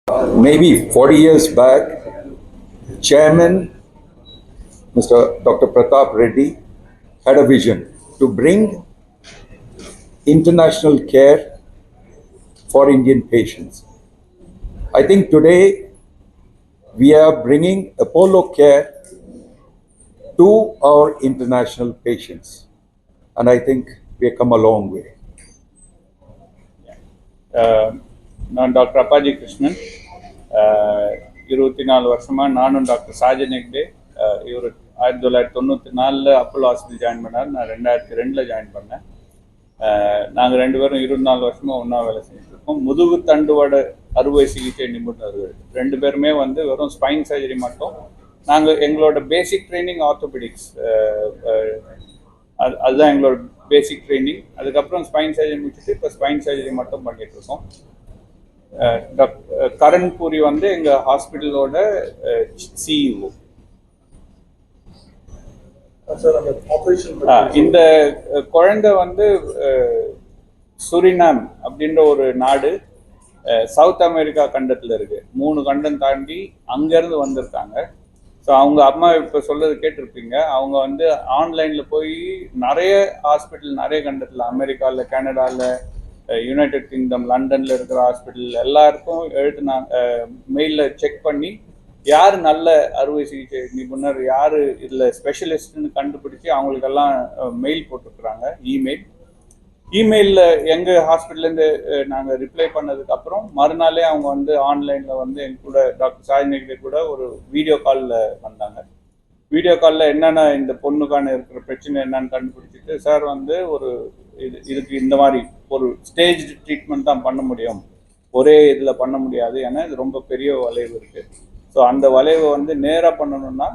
Maybe 40 years back, Chairman Mr. Dr. Pratap Reddy had a vision to bring international care for Indian patients. I think today we are bringing Apollo care to our international patients, and I think we have come a long way. நான் doctor Appaji Krishnan. 24 வருஷமாக நானும் doctor Sajan Hegde. இவர் 1994 Apollo hospital join பண்ணார். நான் 2002 join பண்ணேன். நாங்கள் 2 பேரும் 24 வருஷமாக ஒன்றா வேலை செஞ்சுருக்கோம். முதுகு தண்டுவட அறுவை சிகிச்சை நிபுணர்கள் 2 பேருமே வெறும் ஸ்பைன் சர்ஜரி மட்டும். நாங்கள் எங்களோட பேசிக் ட்ரைனிங் ஆர்த்தோபெடிக்ஸ், அதுதான் எங்களோட பேசிக் ட்ரைனிங். அதுக்கப்புறம் ஸ்பைன் சர்ஜரி முடிச்சுட்டு இப்போ ஸ்பைன் சர்ஜரி மட்டும் பண்ணிகிட்ருக்கோம். கரண் பூரி எங்கள் ஹாஸ்பிட்டலோட சிஇஓ. இந்த குழந்தை சுரினாம் அப்படின்ற ஒரு நாடு சவுத் அமெரிக்கா கண்டத்தில் இருக்குது. 3 கண்டம் தாண்டி அங்கேருந்து வந்திருக்காங்க. ஸோ அவங்க அம்மா இப்போ சொல்றது கேட்டிருப்பீங்க. அவங்க ஆன்லைனில் போய் நிறைய ஹாஸ்பிட்டல், நிறைய கண்டத்தில், அமெரிக்காவில், கனடாவில், யுனைடெட் கிங்டம், லண்டனில் இருக்கிற ஹாஸ்பிட்டல் எல்லாருக்கும் எழுதுனாங்க. மெயிலில் செக் பண்ணி யார் நல்ல அறுவை சிகிச்சை நிபுணர், யார் இதில் ஸ்பெஷலிஸ்ட்னு கண்டுபிடிச்சி அவங்களுக்கெல்லாம் மெயில் போட்டிருக்குறாங்க. இமெயிலில் எங்கள் ஹாஸ்பிட்டல்லேருந்து நாங்கள் ரிப்ளை பண்ணதுக்கப்புறம் மறுநாளே அவங்க ஆன்லைனில் எங்க கூட டாக்டர் சாஜினிகிட்ட கூட ஒரு வீடியோ காலில் வந்தாங்க. வீடியோ காலில் என்னென்ன இந்த பொண்ணுக்கான இருக்கிற பிரச்சனை என்னன்னு கண்டுபிடிச்சிட்டு, சார் ஒரு இதுக்கு இந்த மாதிரி ஒரு ஸ்டேஜ் ட்ரீட்மெண்ட் தான் பண்ண முடியும், ஒரே இதில் பண்ண முடியாது, ஏன்னா இது ரொம்ப பெரிய வளைவு இருக்குது. ஸோ அந்த வளைவை நேராக பண்ணணும்னா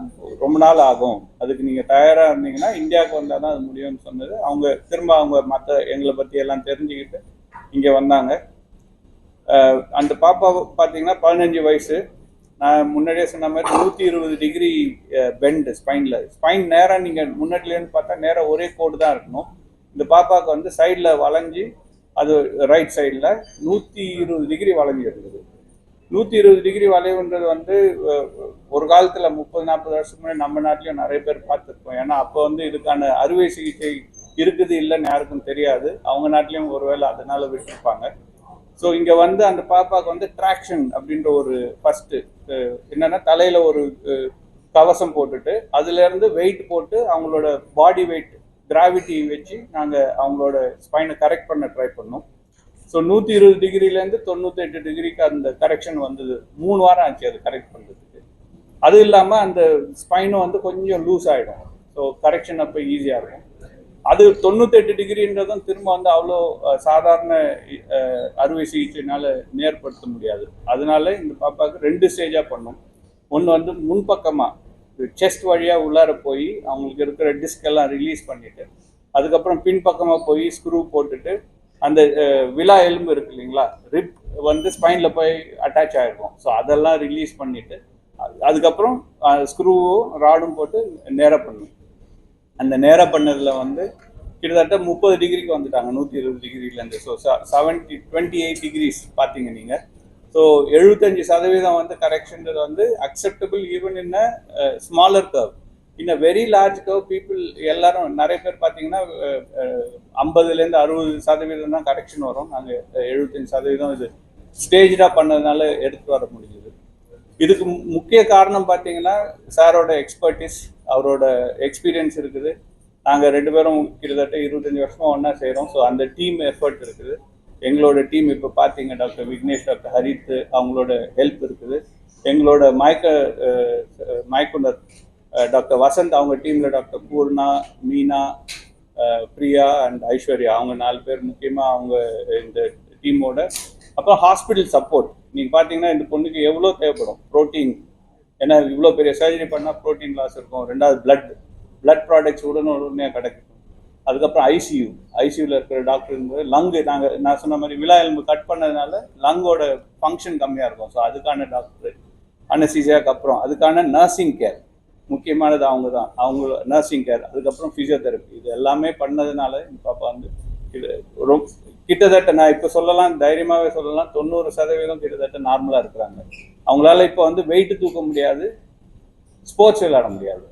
ரொம்ப நாள் ஆகும், அதுக்கு நீங்கள் தயாராக இருந்தீங்கன்னா இந்தியாவுக்கு வந்தால் தான் அது முடியும்னு சொன்னது. அவங்க மற்ற எங்களை பற்றி எல்லாம் தெரிஞ்சுக்கிட்டு இங்கே வந்தாங்க. அந்த பாப்பா பார்த்தீங்கன்னா 15 வயசு. நான் முன்னாடியே சொன்ன மாதிரி 120 டிகிரி பெண்டு ஸ்பைன் நேராக நீங்கள் முன்னாடிலேருந்து பார்த்தா நேராக ஒரே கோடு தான் இருக்கணும். இந்த பாப்பாவுக்கு சைடில் வளைஞ்சி, அது ரைட் சைடில் 120 டிகிரி வளைஞ்சி இருக்குது. 120 டிகிரி வளைவுன்றது ஒரு காலத்தில் 30-40 வருஷத்துக்கு முன்னாடி நம்ம நாட்டிலையும் நிறைய பேர் பார்த்துருப்போம். ஏன்னா அப்போ இதுக்கான அறுவை சிகிச்சை இருக்குது இல்லைன்னு யாருக்கும் தெரியாது. அவங்க நாட்டிலையும் ஒருவேளை அதனால விட்டுருப்பாங்க. ஸோ இங்கே அந்த பாப்பாவுக்கு ட்ராக்ஷன் அப்படின்ற ஒரு ஃபஸ்ட்டு என்னென்னா, தலையில் ஒரு கவசம் போட்டுட்டு அதுலேருந்து வெயிட் போட்டு அவங்களோட பாடி வெயிட் கிராவிட்டி வச்சு நாங்கள் அவங்களோட ஸ்பைனை கரெக்ட் பண்ண ட்ரை பண்ணோம். ஸோ 120 டிகிரிலேருந்து 98 டிகிரிக்கு அந்த கரெக்ஷன் வந்தது. 3 வாரம் ஆச்சு அது கரெக்ட் பண்ணுறதுக்கு. அது இல்லாமல் அந்த ஸ்பைனும் கொஞ்சம் லூஸ் ஆகிடும். ஸோ கரெக்ஷன் அப்போ ஈஸியாக இருக்கும். அது 98 டிகிரின்றதும் திரும்ப அவ்வளோ சாதாரண அறுவை சிகிச்சையினால் நேர்படுத்த முடியாது. அதனால இந்த பாப்பாவுக்கு 2 ஸ்டேஜாக பண்ணோம். ஒன்று முன்பக்கமாக செஸ்ட் வழியாக உள்ளார போய் அவங்களுக்கு இருக்கிற டிஸ்க் எல்லாம் ரிலீஸ் பண்ணிவிட்டு, அதுக்கப்புறம் பின்பக்கமாக போய் ஸ்க்ரூ போட்டுட்டு, அந்த விலா எலும்பு இருக்கு இல்லைங்களா, ரிப் ஸ்பைனில் போய் அட்டாச் ஆகிருக்கும். ஸோ அதெல்லாம் ரிலீஸ் பண்ணிவிட்டு அதுக்கப்புறம் ஸ்க்ரூவும் ராடும் போட்டு நேராக பண்ணும். அந்த நேராக பண்ணதில் கிட்டத்தட்ட 30 டிகிரிக்கு வந்துட்டாங்க 120 டிகிரிலேருந்து. ஸோ 28 டிகிரிஸ் பார்த்தீங்க நீங்கள். ஸோ 75% கரெக்ஷன்றது acceptable even in a smaller curve. In a very large curve people எல்லாரும் நிறைய பேர் பார்த்தீங்கன்னா 50-60% தான் கரெக்ஷன் வரும். நாங்கள் 75% இது ஸ்டேஜாக பண்ணதுனால எடுத்துகிட்டு வர முடியுது. இதுக்கு முக்கிய காரணம் பார்த்தீங்கன்னா சாரோட எக்ஸ்பர்டிஸ், அவரோட எக்ஸ்பீரியன்ஸ் இருக்குது. நாங்கள் 2 பேரும் கிட்டத்தட்ட 25 வருஷமாக ஒன்றா செய்கிறோம். ஸோ அந்த டீம் எஃபர்ட் இருக்குது. எங்களோட டீம் இப்போ பார்த்தீங்க, டாக்டர் விக்னேஷ், டாக்டர் ஹரித், அவங்களோட ஹெல்ப் இருக்குது. எங்களோட மயக்குனர் டாக்டர் வசந்த், அவங்க டீமில் டாக்டர் பூர்ணா, மீனா, பிரியா அண்ட் ஐஸ்வர்யா, அவங்க 4 பேர் முக்கியமாக அவங்க இந்த டீமோட. அப்புறம் ஹாஸ்பிட்டல் சப்போர்ட். நீங்கள் பார்த்தீங்கன்னா இந்த பொண்ணுக்கு எவ்வளோ தேவைப்படும் ப்ரோட்டீன், ஏன்னா இவ்வளோ பெரிய சர்ஜரி பண்ணால் ப்ரோட்டீன் லாஸ் இருக்கும். 2வது பிளட் ப்ராடக்ட்ஸ் உடனே கிடைக்கும். அதுக்கப்புறம் ஐசியூவில் இருக்கிற டாக்டர் நான் சொன்ன மாதிரி விலா எலும்பு கட் பண்ணதுனால லங்கோட ஃபங்க்ஷன் கம்மியாக இருக்கும். ஸோ அதுக்கான டாக்டர், அனஸ்தீசியாவுக்கு அப்புறம் அதுக்கான நர்சிங் கேர், முக்கியமானது அவங்க நர்சிங் கேர், அதுக்கப்புறம் ஃபிசியோதெரப்பி, இது எல்லாமே பண்ணதுனால இந்த பாப்பா இது ரொம்ப கிட்டத்தட்ட நான் இப்போ சொல்லலாம், தைரியமாகவே சொல்லலாம், 90% கிட்டத்தட்ட நார்மலாக இருக்கிறாங்க. அவங்களால இப்போ வந்து வெயிட்டு தூக்க முடியாது, ஸ்போர்ட்ஸ் விளையாட முடியாது.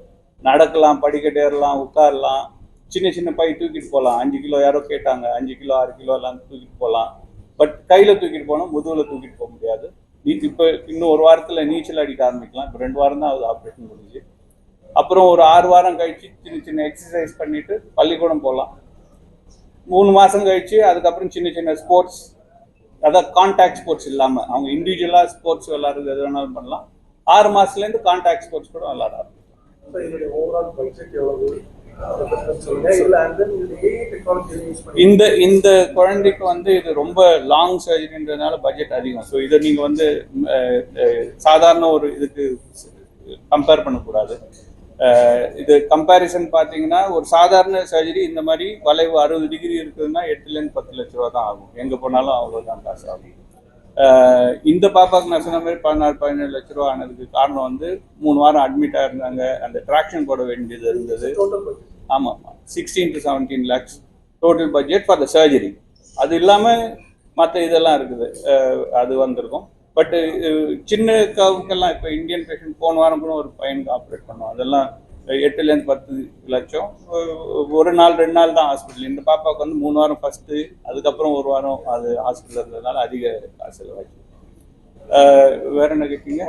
நடக்கலாம், படிக்கட்டு ஏறலாம், உட்காரலாம், சின்ன சின்ன பை தூக்கிட்டு போகலாம். 5 கிலோ யாரோ கேட்டாங்க, 5 கிலோ 6 கிலோ எல்லாம் தூக்கிட்டு போகலாம். பட் கையில் தூக்கிட்டு போனோம், முதுகில் தூக்கிட்டு போக முடியாது. இப்போ இன்னும் ஒரு வாரத்தில் நீச்சல் அடிக்க ஆரம்பிக்கலாம். இப்போ 2 வாரம் தான் அது ஆப்ரேஷன் முடிஞ்சு. அப்புறம் ஒரு 6 வாரம் கழிச்சு சின்ன சின்ன எக்ஸசைஸ் பண்ணிட்டு பள்ளிக்கூடம் போகலாம். 3 மாதம் கழிச்சு அதுக்கப்புறம் சின்ன சின்ன ஸ்போர்ட்ஸ், அதாவது கான்டாக்ட் ஸ்போர்ட்ஸ் இல்லாமல் அவங்க இண்டிவிஜுவலாக ஸ்போர்ட்ஸ் விளாட்றது எது வேணாலும் பண்ணலாம். 6 மாதத்துலேருந்து கான்டாக்ட் ஸ்போர்ட்ஸ் கூட விளாட ஆரம்பிக்கலாம். இந்த இந்த குழந்தைக்கு வந்து இது ரொம்ப லாங் சர்ஜரின்றதுனால பட்ஜெட் அதிகம். ஸோ இதை நீங்கள் வந்து சாதாரண ஒரு இதுக்கு கம்பேர் பண்ணக்கூடாது. இது கம்பேரிசன் பார்த்தீங்கன்னா ஒரு சாதாரண சர்ஜரி இந்த மாதிரி வளைவு 60 டிகிரி இருக்குதுன்னா 8 10 லட்ச ரூபா தான் ஆகும். எங்கே போனாலும் அவ்வளோதான் காசு ஆகும். இந்த பாப்பாவுக்கு நான் சொன்ன மாதிரி 16-17 லட்ச ரூபா ஆனதுக்கு காரணம் வந்து 3 வாரம் அட்மிட் ஆயிருந்தாங்க, அந்த ட்ராக்ஷன் போட வேண்டியது இருந்தது. ஆமாம், 16 to 17 lakhs total budget for the surgery. அது இல்லாமல் மற்ற இதெல்லாம் இருக்குது, அது வந்திருக்கும். பட்டு சின்ன காவுக்கெல்லாம் இப்போ இந்தியன் பேஷண்ட் போன வாரம் கூட ஒரு பையனுக்கு ஆப்ரேட் பண்ணோம். அதெல்லாம் 8 to 10 லட்சம். ஒரு நாள் 2 நாள் தான் ஹாஸ்பிட்டல். இந்த பாப்பாவுக்கு வந்து 3 வாரம் ஃபஸ்ட்டு, அதுக்கப்புறம் ஒரு வாரம் அது ஹாஸ்பிட்டல் இருந்ததுனால அதிக காசு செலவாச்சு. வேற என்ன கேட்டீங்க?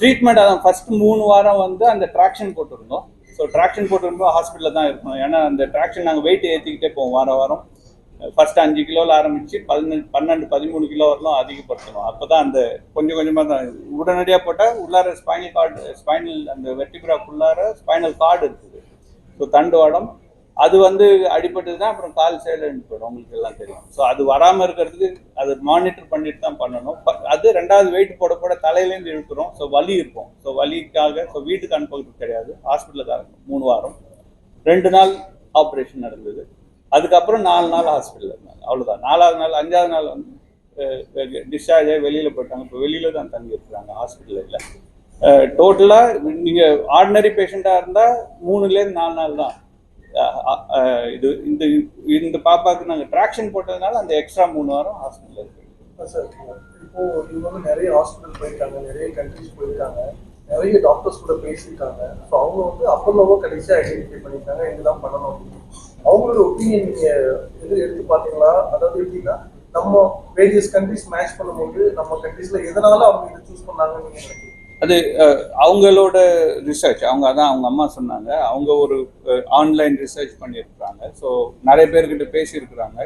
ட்ரீட்மெண்ட் அதான் ஃபர்ஸ்ட் 3 வாரம் வந்து அந்த ட்ராக்ஷன் போட்டிருந்தோம். ஸோ ட்ராக்ஷன் போட்டிருந்தோம் ஹாஸ்பிட்டலில் தான் இருக்கணும். ஏன்னா அந்த ட்ராக்ஷன் நாங்கள் வெயிட் ஏற்றிக்கிட்டே போவோம் வாரம். ஃபர்ஸ்ட் 5 கிலோவில் ஆரம்பித்து 12-13 கிலோ வரலாம் அதிகப்படுத்தணும். அப்போ தான் அந்த கொஞ்சம் கொஞ்சமாக தான் உடனடியாக போட்டால் உள்ளார ஸ்பைனல் அந்த வெர்டிபிராக்குள்ளார ஸ்பைனல் கார்டு இருக்குது. ஸோ தண்டுவாடம் அது வந்து அடிபட்டதுன்னா அப்புறம் கால் சைடு போயிடும், உங்களுக்கு எல்லாம் தெரியும். ஸோ அது வராமல் இருக்கிறதுக்கு அது மானிட்டர் பண்ணிட்டு தான் பண்ணணும். அது 2வது வெயிட் போட தலையிலேருந்து இழுக்கிறோம். ஸோ வலி இருக்கும். ஸோ வலிக்காக வீட்டுக்கு அனுப்புறது கிடையாது, ஹாஸ்பிட்டலில் தான் இருக்கும். 3 வாரம் 2 நாள் ஆப்ரேஷன் நடந்தது. அதுக்கப்புறம் 4 நாள் ஹாஸ்பிட்டலில் இருந்தாங்க. அவ்வளோதான். 4வது நாள் 5வது நாள் வந்து டிஸ்சார்ஜ் ஆகி வெளியில் போயிட்டாங்க. இப்போ வெளியில் தான் தங்கி இருக்கிறாங்க, ஹாஸ்பிட்டலில் இல்லை. டோட்டலாக நீங்கள் ஆர்டினரி பேஷண்ட்டாக இருந்தால் 3லேருந்து 4 நாள் தான். இது இந்த இந்த பாப்பாவுக்கு நாங்கள் ட்ராக்ஷன் போட்டதுனால அந்த எக்ஸ்ட்ரா 3 வாரம் ஹாஸ்பிட்டலில் இருக்கு. சார் இப்போ இவங்க வந்து நிறைய ஹாஸ்பிட்டல் போயிருக்காங்க, நிறைய கண்ட்ரிஸ் போயிருக்காங்க, நிறைய டாக்டர்ஸ் கூட பேசியிருக்காங்க. ஸோ அவங்க வந்து அப்போலோவோ கடைசியாக ஐடென்டிஃபை பண்ணியிருக்காங்க, இதுதான் பண்ணணும் அப்படின்னு. அவங்களோட ஒப்பீனியன் நீங்கள் எடுத்து பார்த்தீங்களா? அதாவது எப்படின்னா நம்ம வேரியஸ் கண்ட்ரிஸ் மேட்ச் பண்ணும்போது நம்ம கண்ட்ரீஸில் எதனால அவங்க இதை சூஸ் பண்ணாங்கன்னு நீங்கள் நினைக்கிறீங்க? அது அவங்களோட ரிசர்ச். அவங்க அம்மா சொன்னாங்க, அவங்க ஒரு ஆன்லைன் ரிசர்ச் பண்ணியிருக்கிறாங்க. ஸோ நிறைய பேர்கிட்ட பேசியிருக்கிறாங்க.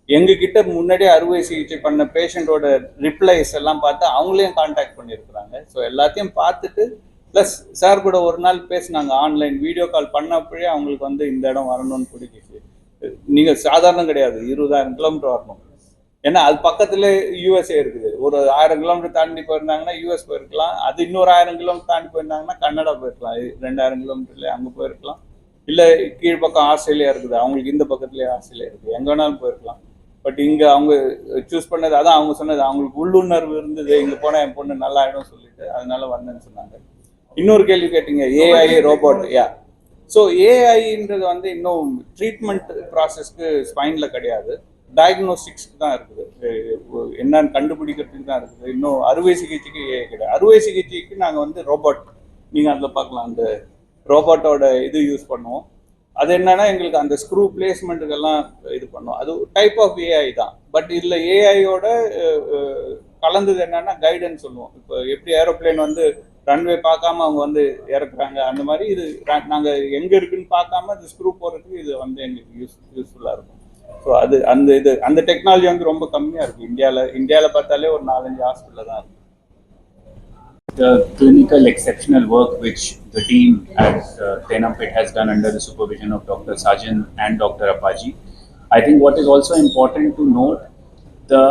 எங்ககிட்ட முன்னாடியே அறுவை சிகிச்சை பண்ண பேஷண்ட்டோட ரிப்ளைஸ் எல்லாம் பார்த்து அவங்களையும் கான்டாக்ட் பண்ணியிருக்கிறாங்க. ஸோ எல்லாத்தையும் பார்த்துட்டு ப்ளஸ் சார் கூட ஒரு நாள் பேசினாங்க, ஆன்லைன் வீடியோ கால் பண்ணப்பவே அவங்களுக்கு வந்து இந்த இடம் வரணும்னு பிடிச்சிச்சு. நீங்கள் சாதாரணம் கிடையாது, 20,000 கிலோமீட்டர் வரணும். ஏன்னா அது பக்கத்துல யூஎஸ்ஏ இருக்குது. ஒரு 1000 கிலோமீட்டர் தாண்டி போயிருந்தாங்கன்னா யூஎஸ் போயிருக்கலாம். அது இன்னொரு 1000 கிலோமீட்டர் தாண்டி போயிருந்தாங்கன்னா கனடா போயிருக்கலாம். 2000 கிலோமீட்டர்ல அங்கே போயிருக்கலாம். இல்லை கீழ்பக்கம் ஆஸ்திரேலியா இருக்குது, அவங்களுக்கு இந்த பக்கத்துலேயே ஆஸ்திரேலியா இருக்குது, எங்கே வேணாலும் போயிருக்கலாம். பட் இங்கே அவங்க சூஸ் பண்ணது அதான். அவங்க சொன்னது அவங்களுக்கு உள்ளுணர்வு இருந்தது, இங்கே போனால் என் பொண்ணு நல்லா ஆகிடும் சொல்லிட்டு அதனால வந்தேன்னு சொன்னாங்க. இன்னொரு கேள்வி கேட்டீங்க, ஏஐ ரோபோட். ஸோ ஏஐன்றது வந்து இன்னும் ட்ரீட்மெண்ட் ப்ராசஸ்க்கு ஸ்பைனில் கிடையாது, டயக்னோஸ்டிக்ஸ்க்கு தான் இருக்குது, என்னன்னு கண்டுபிடிக்கிறதுக்கு தான் இருக்குது. இன்னும் அறுவை சிகிச்சைக்கு ஏஐ கிடையாது. அறுவை சிகிச்சைக்கு நாங்கள் வந்து ரோபோட், நீங்கள் அதில் பார்க்கலாம், அந்த ரோபோட்டோட இது யூஸ் பண்ணுவோம். அது என்னன்னா எங்களுக்கு அந்த ஸ்க்ரூ பிளேஸ்மெண்ட்டுக்கெல்லாம் இது பண்ணுவோம். அது டைப் ஆஃப் ஏஐ தான். பட் இதில் ஏஐயோட கலந்தது என்னன்னா கைடன்ஸ் சொல்லுவோம். இப்போ எப்படி ஏரோப்ளேன் வந்து ரன்வே பார்க்காம அவங்க வந்து இறக்குறாங்க, அந்த மாதிரி இது நாங்கள் எங்கே இருக்குன்னு பார்க்காம அது ஸ்க்ரூ போடுறதுக்கு இது வந்து எங்களுக்கு யூஸ்ஃபுல்லாக இருக்கும். ஸோ அது அந்த டெக்னாலஜி வந்து ரொம்ப கம்மியாக இருக்குது இந்தியாவில் பார்த்தாலே ஒரு 4-5 ஹாஸ்பிட்டலில் தான் இருக்குது. The clinical exceptional work which the team at Tenapet has done under the supervision of Dr. Sajan and Dr. Apaji. I think what is also important to note, the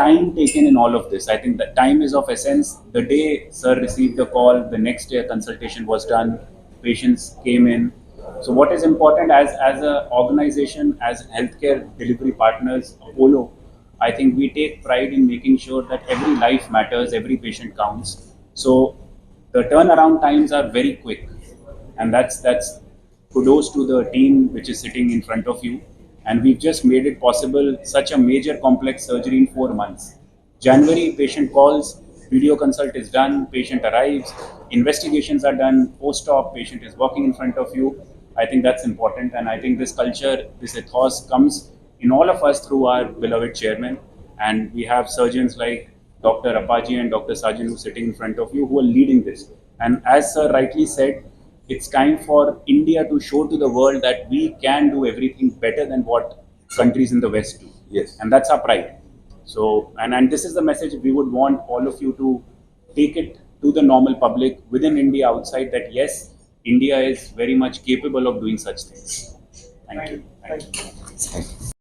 time taken in all of this. I think the time is of essence. The day sir received the call, the next day a consultation was done, patients came in. So what is important as an organization, as healthcare delivery partners, Apollo, I think we take pride in making sure that every life matters, every patient counts. So the turnaround times are very quick, and that's kudos to the team which is sitting in front of you. And we've just made it possible, such a major complex surgery in 4 months. January, patient calls, video consult is done, patient arrives, investigations are done, post-op, patient is walking in front of you. I think that's important, and I think this culture, this ethos comes in all of us through our beloved chairman. And we have surgeons like Dr. Apaji and Dr. Sajan who are sitting in front of you who are leading this. And as Sir rightly said, it's time for India to show to the world that we can do everything better than what countries in the West do. Yes. And that's our pride. So, and this is the message we would want all of you to take it to the normal public within India, outside, that yes, India is very much capable of doing such things. Thank you. Thank you. Thank you.